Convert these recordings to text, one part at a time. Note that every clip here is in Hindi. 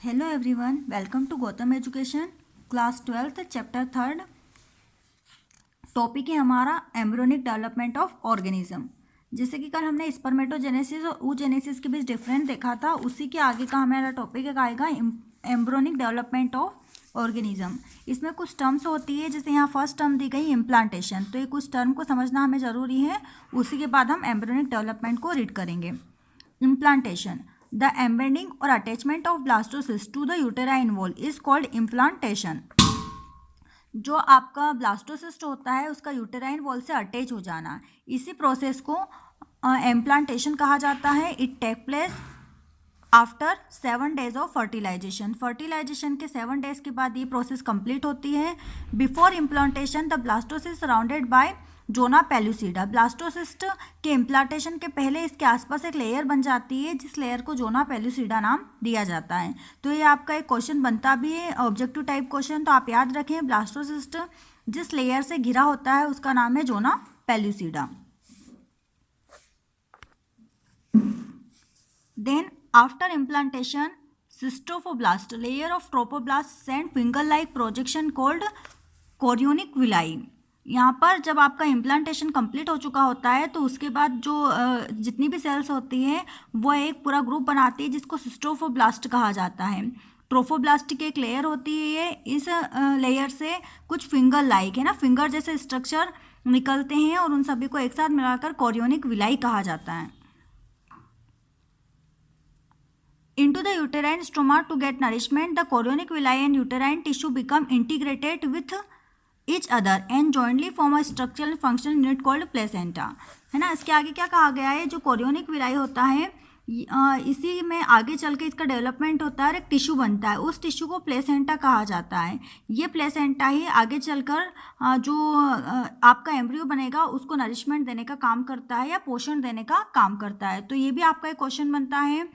Hello everyone, welcome to Gautam education class 12th chapter 3। Topic है हमारा एम्ब्रियोनिक डेवलपमेंट ऑफ ऑर्गेनिज्म। जैसे कि कल हमने स्पर्मेटोजेनेसिस और ooजेनेसिस के बीच डिफरेंस देखा था, उसी के आगे का हमारा टॉपिक आएगा एम्ब्रियोनिक डेवलपमेंट ऑफ ऑर्गेनिज्म। इसमें कुछ टर्म्स होती है, जैसे यहाँ फर्स्ट टर्म दी गई इम्प्लांटेशन, तो ये कुछ टर्म को समझना हमें ज़रूरी है। उसी के बाद हम एम्ब्रियोनिक डेवलपमेंट को रीड करेंगे। इम्प्लांटेशन, द एम्बेडिंग और attachment of blastocyst to the uterine wall is called implantation. जो आपका ब्लास्टोसिस्ट होता है उसका यूटेराइन वॉल से अटैच हो जाना, इसी प्रोसेस को इम्प्लांटेशन कहा जाता है। It take place after 7 days of fertilization. Fertilization के 7 days के बाद ये प्रोसेस कंप्लीट होती है। Before implantation the blastocyst surrounded by zona pellucida. Blastocyst के इम्प्लांटेशन के पहले इसके आसपास एक लेयर बन जाती है, जिस लेयर को जोना पेलुसिडा नाम दिया जाता है। तो ये आपका एक क्वेश्चन बनता भी है, ऑब्जेक्टिव टाइप क्वेश्चन। तो आप याद रखें, ब्लास्टोसिस्ट जिस लेयर से घिरा होता है उसका नाम है zona pellucida. Then after implantation cystophoblastic layer of trophoblast send finger like projection called chorionic villi। यहाँ पर जब आपका इम्प्लांटेशन कंप्लीट हो चुका होता है तो उसके बाद जो जितनी भी सेल्स होती है वो एक पूरा ग्रुप बनाती है, जिसको सिस्टोफोब्लास्ट कहा जाता है। ट्रोफोब्लास्ट की एक लेयर होती है, इस लेयर से कुछ फिंगर लाइक है ना, फिंगर जैसे स्ट्रक्चर निकलते हैं और उन सभी को एक साथ मिलाकर कोरियोनिक विलाई कहा जाता है। Into the uterine stroma to get nourishment, the chorionic villi and uterine tissue become integrated with each other and jointly form a structural function unit called placenta। है ना। इसके आगे क्या कहा गया है, जो कोरियोनिक विलाई होता है इसी में आगे चल के इसका डेवलपमेंट होता है और एक टिश्यू बनता है, उस टिश्यू को प्लेसेंटा कहा जाता है। ये प्लेसेंटा ही आगे चलकर जो आपका एम्ब्रियो बनेगा उसको नरिशमेंट देने का काम करता है या पोषण देने का काम करता है। तो ये भी आपका एक क्वेश्चन बनता है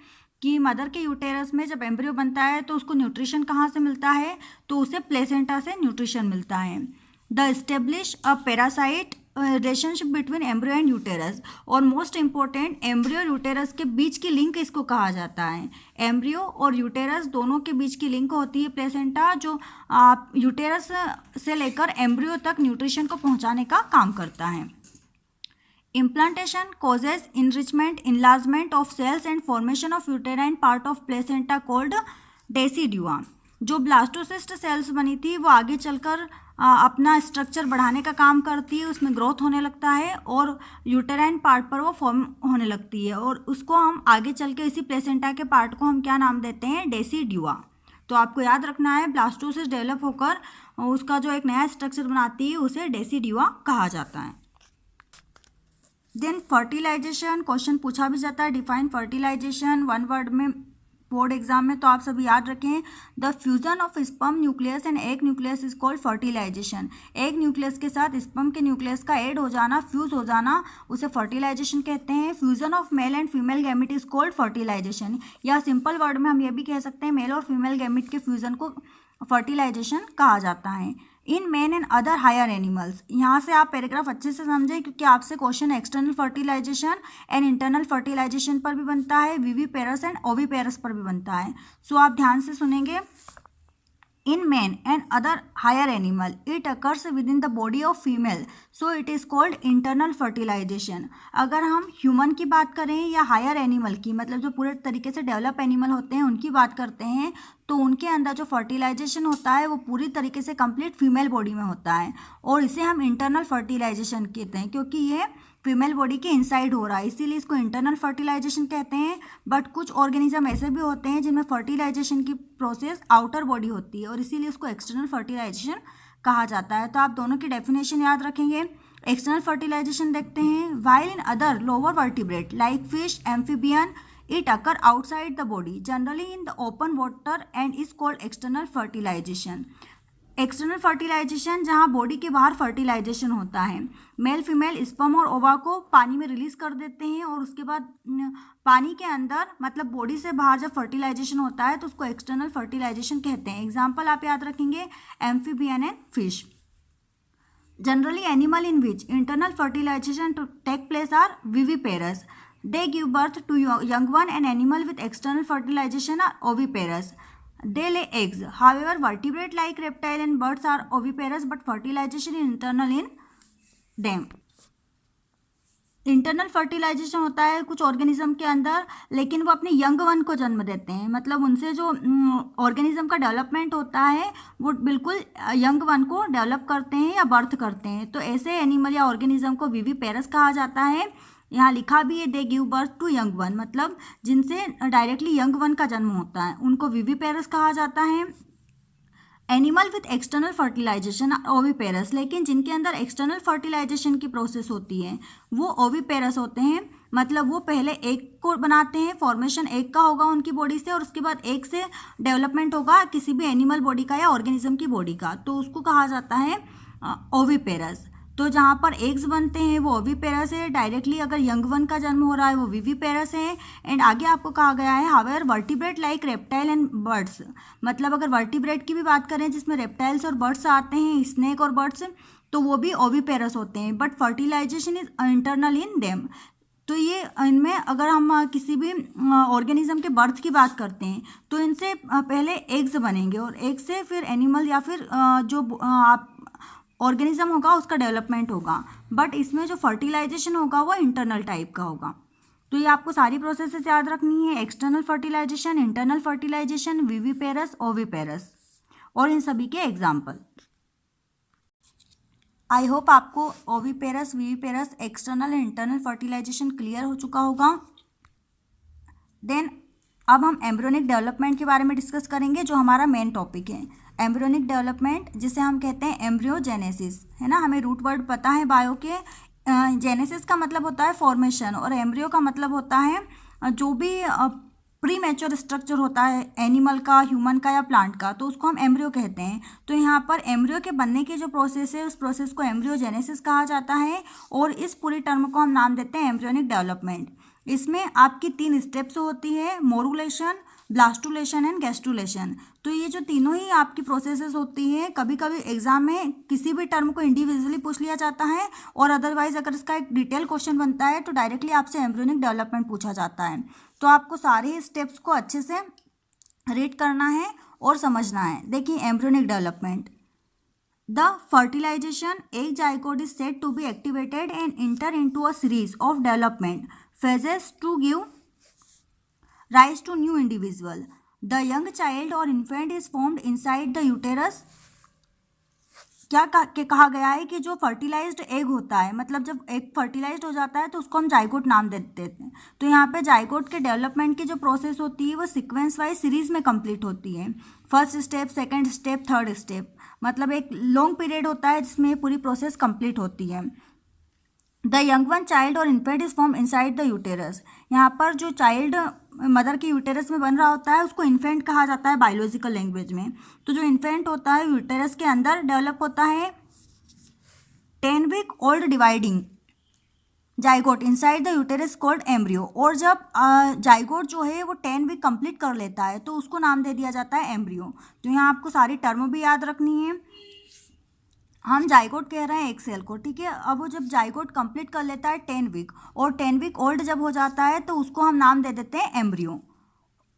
कि मदर के यूटेरस में जब एम्ब्रियो बनता है तो उसको न्यूट्रिशन कहाँ से मिलता है, तो उसे प्लेसेंटा से न्यूट्रिशन मिलता है। The establish a parasite relationship between embryo and uterus, और मोस्ट इंपॉर्टेंट एम्ब्रियो यूटेरस के बीच की लिंक इसको कहा जाता है। एम्ब्रियो और यूटेरस दोनों के बीच की लिंक होती है प्लेसेंटा, जो यूटेरस से लेकर एम्ब्रियो तक न्यूट्रिशन को पहुँचाने का काम करता है। Implantation causes enrichment, enlargement of cells and formation of uterine part of placenta called decidua। जो ब्लास्टोसिस्ट सेल्स बनी थी वो आगे चलकर अपना स्ट्रक्चर बढ़ाने का काम करती है, उसमें ग्रोथ होने लगता है और यूटेराइन पार्ट पर वो फॉर्म होने लगती है, और उसको हम आगे चल के इसी प्लेसेंटा के पार्ट को हम क्या नाम देते हैं, डेसीड्यूआ। तो आपको याद रखना है, ब्लास्टोसिस्ट डेवलप होकर उसका जो एक नया स्ट्रक्चर बनाती है उसे डेसीड्यूआ कहा जाता है। देन फर्टिलाइजेशन क्वेश्चन पूछा भी जाता है। डिफाइन फर्टिलाइजेशन 1 वर्ड में बोर्ड एग्जाम में, तो आप सभी याद रखें, the fusion of sperm nucleus and egg nucleus is called fertilization. Egg nucleus के साथ स्पर्म के न्यूक्लियस का ऐड हो जाना, फ्यूज हो जाना, उसे फर्टिलाइजेशन कहते हैं। Fusion of male and female gamete is called fertilization, या सिंपल वर्ड में हम ये भी कह सकते हैं, मेल और फीमेल गैमेट के फ्यूजन को फर्टिलाइजेशन कहा जाता है। In man and other higher animals, यहाँ से आप पैराग्राफ अच्छे से समझें क्योंकि आपसे question external fertilization and internal fertilization पर भी बनता है, विवीपेरस एंड ओवीपेरस पर भी बनता है। सो आप ध्यान से सुनेंगे। In man and other higher animal, it occurs within the body of female, so it is called internal fertilization। अगर हम ह्यूमन की बात करें या हायर एनिमल की, मतलब जो पूरे तरीके से डेवलप एनिमल होते हैं उनकी बात करते हैं, तो उनके अंदर जो फर्टिलाइजेशन होता है वो पूरी तरीके से कंप्लीट फीमेल बॉडी में होता है, और इसे हम इंटरनल फर्टिलाइजेशन कहते हैं, क्योंकि ये फीमेल बॉडी के इनसाइड हो रहा है, इसीलिए इसको इंटरनल फर्टिलाइजेशन कहते हैं। बट कुछ ऑर्गेनिज्म ऐसे भी होते हैं जिनमें फर्टिलाइजेशन की प्रोसेस आउटर बॉडी होती है, और इसीलिए उसको एक्सटर्नल फर्टिलाइजेशन कहा जाता है। तो आप दोनों की डेफिनेशन याद रखेंगे। एक्सटर्नल फर्टिलाइजेशन देखते हैं, while in other lower vertebrate like fish, amphibian, it occur outside the body generally in the open water and is called external fertilization। External fertilization जहाँ बॉडी के बाहर फर्टिलाइजेशन होता है, मेल फीमेल स्पर्म और ओवा को पानी में रिलीज कर देते हैं, और उसके बाद पानी के अंदर मतलब बॉडी से बाहर जब फर्टिलाइजेशन होता है तो उसको एक्सटर्नल फर्टिलाइजेशन कहते हैं। एग्जाम्पल आप याद रखेंगे, amphibian and fish. Generally animal in which internal fertilization to take place are viviparous, they give birth to young one, and animal with external fertilization are oviparous। They lay eggs. However, vertebrate like reptile and birds are oviparous, but fertilization is internal in them. Internal fertilization होता है कुछ ऑर्गेनिज्म के अंदर, लेकिन वो अपने यंग वन को जन्म देते हैं, मतलब उनसे जो ऑर्गेनिज्म का डेवलपमेंट होता है वो बिल्कुल यंग वन को डेवलप करते हैं या बर्थ करते हैं। तो ऐसे एनिमल या ऑर्गेनिज्म को विविपेरस कहा जाता है। यहाँ लिखा भी है they give birth to young one, मतलब जिनसे डायरेक्टली यंग वन का जन्म होता है उनको विविपेरस कहा जाता है। Animal with external fertilization oviparous, लेकिन जिनके अंदर एक्सटर्नल फर्टिलाइजेशन की प्रोसेस होती है वो ओविपेरस होते हैं, मतलब वो पहले एग को बनाते हैं, फॉर्मेशन एग का होगा उनकी बॉडी से और उसके बाद एग से डेवलपमेंट होगा किसी भी एनिमल बॉडी का या ऑर्गेनिज्म की बॉडी का, तो उसको कहा जाता है ओविपेरस। तो जहाँ पर एग्स बनते हैं वो ओविपेरस है, डायरेक्टली अगर यंग वन का जन्म हो रहा है वो विविपेरस है। एंड आगे आपको कहा गया है however vertebrate like reptile and birds, मतलब अगर वर्टिब्रेट की भी बात करें जिसमें रेप्टाइल्स और बर्ड्स आते हैं, स्नेक और बर्ड्स, तो वो भी ओविपेरस होते हैं, but fertilization is internal in them. तो ये इनमें अगर हम किसी भी ऑर्गेनिज्म के बर्थ की बात करते हैं तो इनसे पहले एग्स बनेंगे और एग से फिर एनिमल या फिर जो आप ऑर्गेनिज्म होगा उसका डेवलपमेंट होगा, बट इसमें जो फर्टिलाइजेशन होगा वो इंटरनल टाइप का होगा। तो ये आपको सारी प्रोसेसेस याद रखनी है, external fertilization, internal fertilization, viviparous, oviparous और इन सभी के एग्जाम्पल। आई होप आपको oviparous, viviparous, external and internal fertilization clear हो चुका होगा। देन अब हम एम्ब्रियोनिक डेवलपमेंट के बारे में डिस्कस करेंगे जो हमारा मेन टॉपिक है। एम्ब्रियोनिक डेवलपमेंट जिसे हम कहते हैं एम्ब्रियोजेनेसिस, है ना, हमें रूट वर्ड पता है बायो के। जेनेसिस का मतलब होता है फॉर्मेशन और एम्ब्रियो का मतलब होता है जो भी प्री मैच्योर स्ट्रक्चर होता है एनिमल का, ह्यूमन का या प्लांट का, तो उसको हम एम्ब्रियो कहते हैं। तो यहाँ पर एम्ब्रियो के बनने की जो प्रोसेस है उस प्रोसेस को एम्ब्रियोजेनेसिस कहा जाता है और इस पूरी टर्म को हम नाम देते हैं एम्ब्रियोनिक डेवलपमेंट। इसमें आपकी 3 स्टेप्स होती है, मोरुलेशन, ब्लास्टुलेशन एंड गैस्ट्रुलेशन। तो ये जो तीनों ही आपकी प्रोसेसेस होती है, कभी कभी एग्जाम में किसी भी टर्म को इंडिविजुअली पूछ लिया जाता है और अदरवाइज अगर इसका एक डिटेल क्वेश्चन बनता है तो डायरेक्टली आपसे एम्ब्रियोनिक डेवलपमेंट पूछा जाता है। तो आपको सारे स्टेप्स को अच्छे से रीड करना है और समझना है। देखिए embryonic development, the fertilization egg zygote is said to be activated and enter into a series of development phases to give rise to new individual. The young child or infant is formed inside the uterus. क्या कहा गया है कि जो फर्टिलाइज्ड एग होता है, मतलब जब एग फर्टिलाइज्ड हो जाता है तो उसको हम जाइगोट नाम दे देते हैं। तो यहाँ पे जाइगोट के डेवलपमेंट की जो प्रोसेस होती है वो सीक्वेंस वाइज सीरीज में कंप्लीट होती है। First step, second step, third step, मतलब एक लॉन्ग पीरियड होता है जिसमें पूरी प्रोसेस कंप्लीट होती है। द यंग वन चाइल्ड और infant is form inside the uterus. यहाँ पर जो चाइल्ड मदर के यूटेरस में बन रहा होता है उसको इन्फेंट कहा जाता है बायोलॉजिकल लैंग्वेज में। तो जो इन्फेंट होता है यूटेरस के अंदर डेवलप होता है 10 week old dividing zygote inside the uterus called embryo. और जब जाइगोट जो है वो 10 वीक कंप्लीट कर लेता है तो उसको नाम दे दिया जाता है एम्ब्रियो। तो यहाँ आपको सारी टर्म भी याद रखनी है। हम जाइगोट कह रहे हैं एक सेल को, ठीक है। अब वो जब जाइगोट कंप्लीट कर लेता है 10 वीक और 10 वीक ओल्ड जब हो जाता है तो उसको हम नाम दे देते हैं embryo.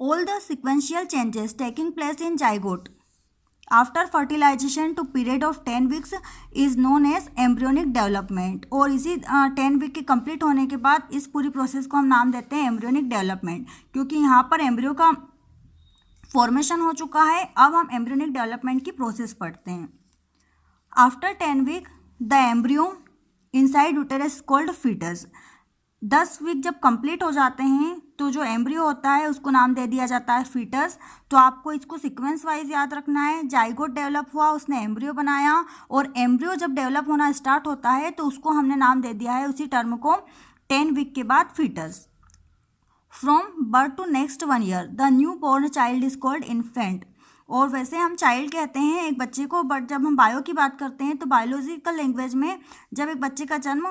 All the sequential changes taking place in zygote after fertilization to period of 10 weeks is known as embryonic development. और इसी 10 वीक के कंप्लीट होने के बाद इस पूरी प्रोसेस को हम नाम देते हैं एम्ब्रियोनिक डेवलपमेंट, क्योंकि यहाँ पर एम्ब्रियो का फॉर्मेशन हो चुका है। अब हम एम्ब्रियोनिक डेवलपमेंट की प्रोसेस पढ़ते हैं। After 10 week the embryo inside uterus called fetus. 10 week जब कंप्लीट हो जाते हैं तो जो एम्ब्रियो होता है उसको नाम दे दिया जाता है फीटस। तो आपको इसको सीक्वेंस वाइज याद रखना है। जाइगोट डेवलप हुआ, उसने एम्ब्रियो बनाया और एम्ब्रियो जब डेवलप होना स्टार्ट होता है तो उसको हमने नाम दे दिया है उसी टर्म को 10 वीक के बाद fetus. From birth to next 1 year the new born child is called infant. और वैसे हम चाइल्ड कहते हैं एक बच्चे को, बट जब हम बायो की बात करते हैं तो बायोलॉजिकल लैंग्वेज में जब एक बच्चे का जन्म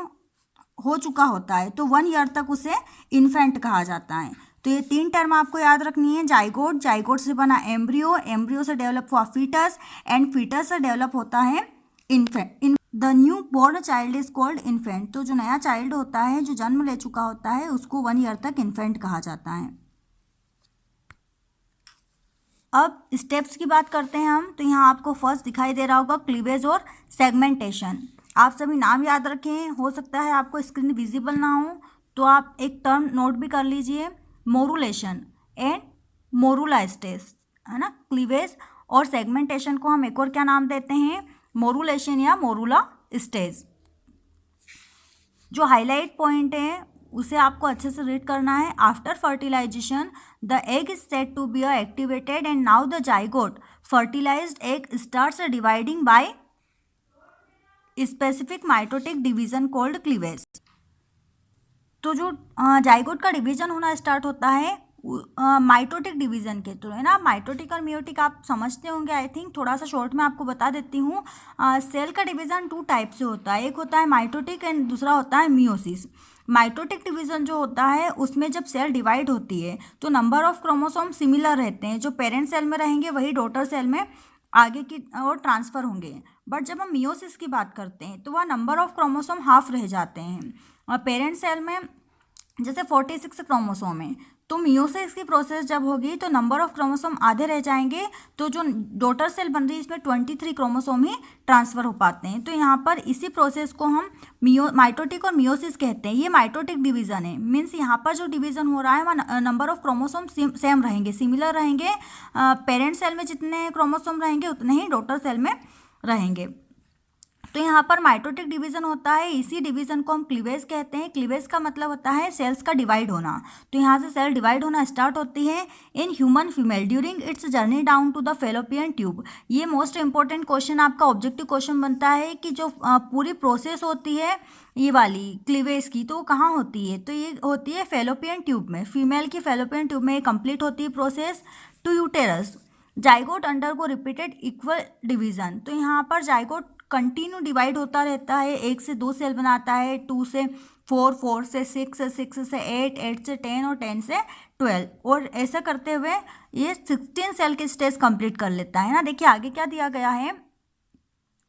हो चुका होता है तो 1 ईयर तक उसे इन्फेंट कहा जाता है। तो ये 3 टर्म आपको याद रखनी है। जाइगोट, जाइगोट से बना एम्ब्रियो, एम्ब्रियो से डेवलप हुआ फीटस एंड फीटस से डेवलप होता है infant. The new born child is called infant. तो जो नया चाइल्ड होता है जो जन्म ले चुका होता है उसको 1 ईयर तक इन्फेंट कहा जाता है। अब स्टेप्स की बात करते हैं हम, तो यहाँ आपको फर्स्ट दिखाई दे रहा होगा क्लीवेज और सेगमेंटेशन। आप सभी नाम याद रखें, हो सकता है आपको स्क्रीन विजिबल ना हो तो आप एक टर्म नोट भी कर लीजिए, मोरुलेशन एंड मोरुला स्टेज, है ना। क्लीवेज और सेगमेंटेशन को हम एक और क्या नाम देते हैं, मोरुलेशन या मोरुला स्टेज। जो हाईलाइट पॉइंट है उसे आपको अच्छे से रीड करना है। After fertilization the egg is said to be activated and now the zygote fertilized egg starts dividing by specific mitotic division called cleavage. तो जो जाइगोट का डिवीजन होना स्टार्ट होता है माइटोटिक डिवीजन के थ्रू, है ना। माइटोटिक और मियोटिक आप समझते होंगे आई थिंक, थोड़ा सा शॉर्ट में आपको बता देती हूँ। सेल का डिवीजन 2 टाइप से होता है, एक होता है माइटोटिक एंड दूसरा होता है मियोसिस। माइटोटिक डिवीजन जो होता है उसमें जब सेल डिवाइड होती है तो नंबर ऑफ क्रोमोसोम सिमिलर रहते हैं, जो पेरेंट सेल में रहेंगे वही डॉटर सेल में आगे की और ट्रांसफ़र होंगे। बट जब हम मियोसिस की बात करते हैं तो वह नंबर ऑफ क्रोमोसोम हाफ रह जाते हैं। और पेरेंट सेल में जैसे 46 क्रोमोसोम है, तो मियोसिस की प्रोसेस जब होगी तो नंबर ऑफ क्रोमोसोम आधे रह जाएंगे, तो जो डॉटर सेल बन रही है इसमें 23 क्रोमोसोम ही ट्रांसफ़र हो पाते हैं। तो यहाँ पर इसी प्रोसेस को हम माइटोटिक और मियोसिस कहते हैं। ये माइटोटिक डिवीज़न है, मीन्स यहाँ पर जो डिवीज़न हो रहा है वह नंबर ऑफ क्रोमोसोम सेम रहेंगे, सिमिलर रहेंगे। पेरेंट सेल में जितने क्रोमोसोम रहेंगे उतने ही डॉटर सेल में रहेंगे। तो यहाँ पर माइटोटिक डिवीजन होता है, इसी डिवीजन को हम क्लीवेज कहते हैं। क्लीवेज का मतलब होता है सेल्स का डिवाइड होना। तो यहाँ से सेल डिवाइड होना स्टार्ट होती है in human female during its journey down to the fallopian tube. ये मोस्ट इंपॉर्टेंट क्वेश्चन आपका ऑब्जेक्टिव क्वेश्चन बनता है कि जो पूरी प्रोसेस होती है ये वाली क्लीवेज की, तो वो कहाँ होती है, तो ये होती है फेलोपियन ट्यूब में। फीमेल की फेलोपियन ट्यूब में ये कंप्लीट होती है process. To uterus zygote undergo repeated equal division. तो यहाँ पर जाइगोट कंटिन्यू डिवाइड होता रहता है, 1 से 2 सेल बनाता है, 2 से 4, 4 से 6, 6 से 8, 8 से 10 और 10 से 12, और ऐसा करते हुए ये 16 सेल के स्टेज कंप्लीट कर लेता है ना। देखिए आगे क्या दिया गया है,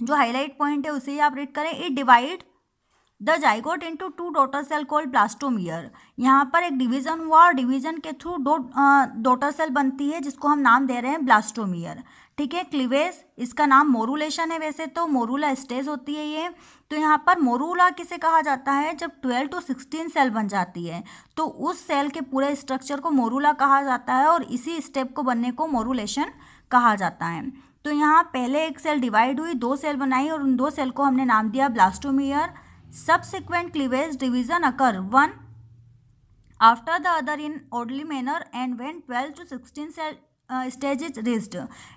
जो हाईलाइट पॉइंट है उसे ही आप रीड करें। It divide the zygote into 2 daughter cell called blastomere. यहाँ पर एक डिवीजन हुआ और डिवीजन के थ्रू 2 डॉटर सेल बनती है जिसको हम नाम दे रहे हैं ब्लास्टोमियर। ठीक है, क्लीवेज इसका नाम मोरुलेशन है, वैसे तो मोरुला स्टेज होती है ये। तो यहाँ पर मोरुला किसे कहा जाता है, जब 12 to 16 सेल बन जाती है तो उस सेल के पूरे स्ट्रक्चर को मोरुला कहा जाता है, और इसी स्टेप को बनने को मोरुलेशन कहा जाता है। तो यहाँ पहले एक सेल डिवाइड हुई, 2 सेल बनाई और उन 2 सेल को हमने नाम दिया blastomere. Subsequent cleavage division occur one after the other in orderly manner and when 12 to 16 cell stage is reached।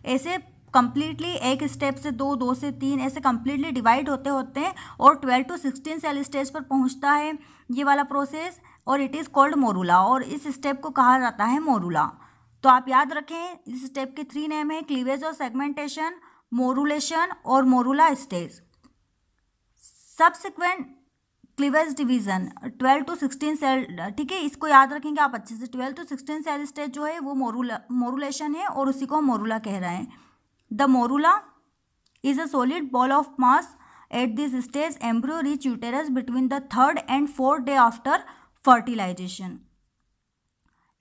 ऐसे कम्प्लीटली एक स्टेप से 2, 2 से 3 ऐसे कम्प्लीटली डिवाइड होते होते और 12 to 16 सेल स्टेज पर पहुंचता है ये वाला प्रोसेस, और इट इज़ कॉल्ड मोरुला, और इस स्टेप को कहा जाता है मोरुला। तो आप याद रखें इस स्टेप के 3 नेम है, क्लीवेज और सेगमेंटेशन, मोरुलेशन और morula stage. Subsequent cleavage division 12 to 16 cell, ठीक है, इसको याद रखेंगे आप अच्छे से। 12 to 16 सेल स्टेज जो है वो मोरुलेशन है और उसी को मोरुला कह रहे हैं। The morula is a solid ball of mass at this stage. Embryo reach uterus between the 3rd and 4th day after fertilization.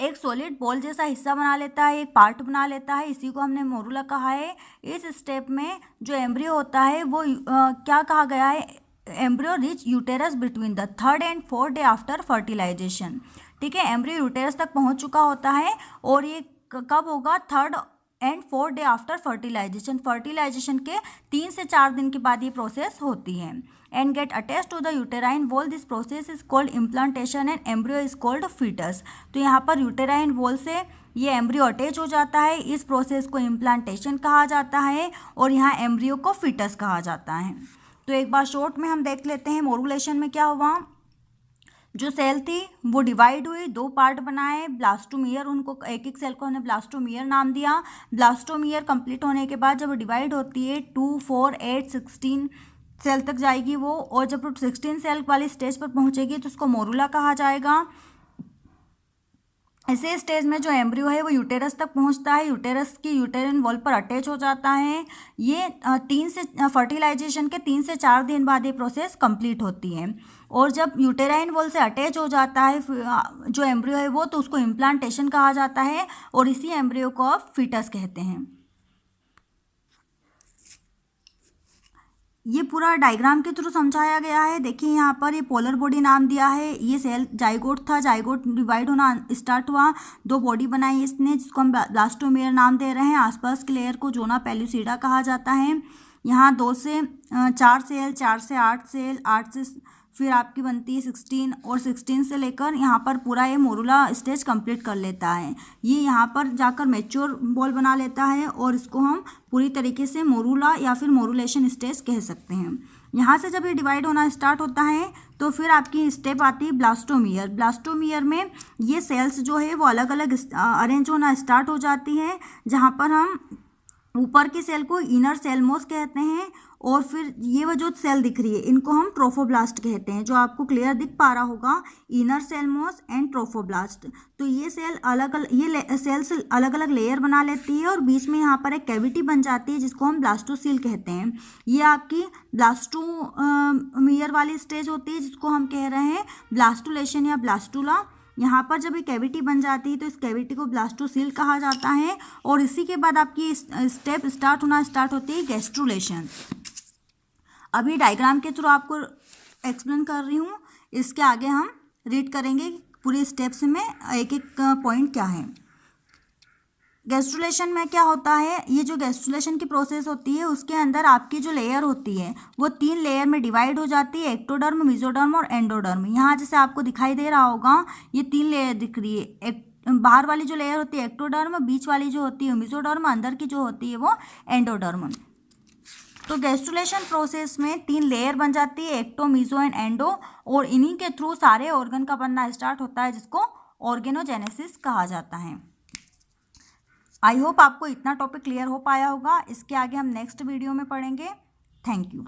एक सॉलिड बॉल जैसा हिस्सा बना लेता है, एक पार्ट बना लेता है, इसी को हमने मोरुला कहा है। इस स्टेप में जो एम्ब्रियो होता है वो क्या कहा गया है, embryo reach uterus between the 3rd and 4th day after fertilization. ठीक है, एम्ब्रियो यूटेरस तक पहुंच चुका होता है, और ये कब होगा, 3rd and 4th day after fertilization. Fertilization के 3 से 4 दिन के बाद ये प्रोसेस होती है। And get attach to the uterine wall. This process is called implantation and embryo is called foetus. तो यहाँ पर यूटेराइन वॉल से ये एम्ब्रियो अटैच हो जाता है, इस प्रोसेस को इम्प्लांटेशन कहा जाता है, और यहाँ एम्ब्रियो को फीटस कहा जाता है। तो एक बार शॉर्ट में हम देख लेते हैं मोरुलेशन में क्या हुआ। जो सेल थी वो डिवाइड हुई, 2 पार्ट बनाए, ब्लास्टोमियर, उनको एक एक सेल को हमने ब्लास्टोमियर नाम दिया। ब्लास्टोमियर कंप्लीट होने के बाद जब डिवाइड होती है 2, 4, 8, 16 सेल तक जाएगी वो, और जब 16 सेल वाली स्टेज पर पहुंचेगी तो उसको मोरुला कहा जाएगा। ऐसे स्टेज में जो एम्ब्रियो है वो यूटेरस तक पहुंचता है, यूटेरस की यूटेरिन वॉल पर अटैच हो जाता है। ये फर्टिलाइजेशन के 3 से 4 दिन बाद ये प्रोसेस कंप्लीट होती है। और जब यूटेराइन वॉल से अटैच हो जाता है जो एम्ब्रियो है वो, तो उसको इम्प्लांटेशन कहा जाता है और इसी एम्ब्रियो को आप फीटस कहते हैं। ये पूरा डायग्राम के थ्रू समझाया गया है। देखिए यहाँ पर ये पोलर बॉडी नाम दिया है, ये सेल जाइगोट था, जाइगोट डिवाइड होना स्टार्ट हुआ, 2 बॉडी बनाई इसने जिसको हम ब्लास्टोमेयर नाम दे रहे हैं। आसपास के लेयर को जोना पेलुसिडा कहा जाता है। यहाँ 2 से 4 सेल, 4 से 8 सेल, 8 से फिर आपकी बनती है 16 और 16 से लेकर यहाँ पर पूरा ये मोरूला स्टेज कंप्लीट कर लेता है। ये यहाँ पर जाकर मैच्योर बॉल बना लेता है और इसको हम पूरी तरीके से मोरूला या फिर मोरूलेशन स्टेज कह सकते हैं। यहाँ से जब ये डिवाइड होना स्टार्ट होता है तो फिर आपकी स्टेप आती है ब्लास्टोमियर। ब्लास्टोमियर में ये सेल्स जो है वो अलग अलग अरेंज होना स्टार्ट हो जाती है, जहाँ पर हम ऊपर की सेल को इनर सेलमोस कहते हैं और फिर ये वो जो सेल दिख रही है इनको हम ट्रोफोब्लास्ट कहते हैं, जो आपको क्लियर दिख पा रहा होगा, इनर सेलमोस एंड ट्रोफोब्लास्ट। तो ये सेल ये सेल्स अलग अलग लेयर बना लेती है और बीच में यहाँ पर एक कैविटी बन जाती है जिसको हम ब्लास्टोसील कहते हैं। ये आपकी ब्लास्टोमियर वाली स्टेज होती है जिसको हम कह रहे हैं ब्लास्टुलेशन या ब्लास्टुला। यहाँ पर जब ये कैविटी बन जाती है तो इस कैविटी को ब्लास्टोसील कहा जाता है और इसी के बाद आपकी स्टेप स्टार्ट होती है गैस्ट्रुलेशन। अभी डायग्राम के थ्रू आपको एक्सप्लेन कर रही हूँ, इसके आगे हम रीड करेंगे पूरी स्टेप्स में एक एक पॉइंट क्या है। गैस्ट्रुलेशन में क्या होता है, ये जो गैस्ट्रुलेशन की प्रोसेस होती है उसके अंदर आपकी जो लेयर होती है वो 3 लेयर में डिवाइड हो जाती है, एक्टोडर्म, मेसोडर्म और एंडोडर्म। यहाँ जैसे आपको दिखाई दे रहा होगा ये 3 लेयर दिख रही है। बाहर वाली जो लेयर होती है एक्टोडर्म, बीच वाली जो होती है मेसोडर्म, अंदर की जो होती है वो एंडोडर्म। तो गैस्ट्रुलेशन प्रोसेस में 3 लेयर बन जाती है, एक्टो, मीजो एंड एंडो, और इन्हीं के थ्रू सारे ऑर्गन का बनना स्टार्ट होता है जिसको ऑर्गेनोजेनेसिस कहा जाता है। आई होप आपको इतना टॉपिक क्लियर हो पाया होगा। इसके आगे हम नेक्स्ट वीडियो में पढ़ेंगे। Thank you.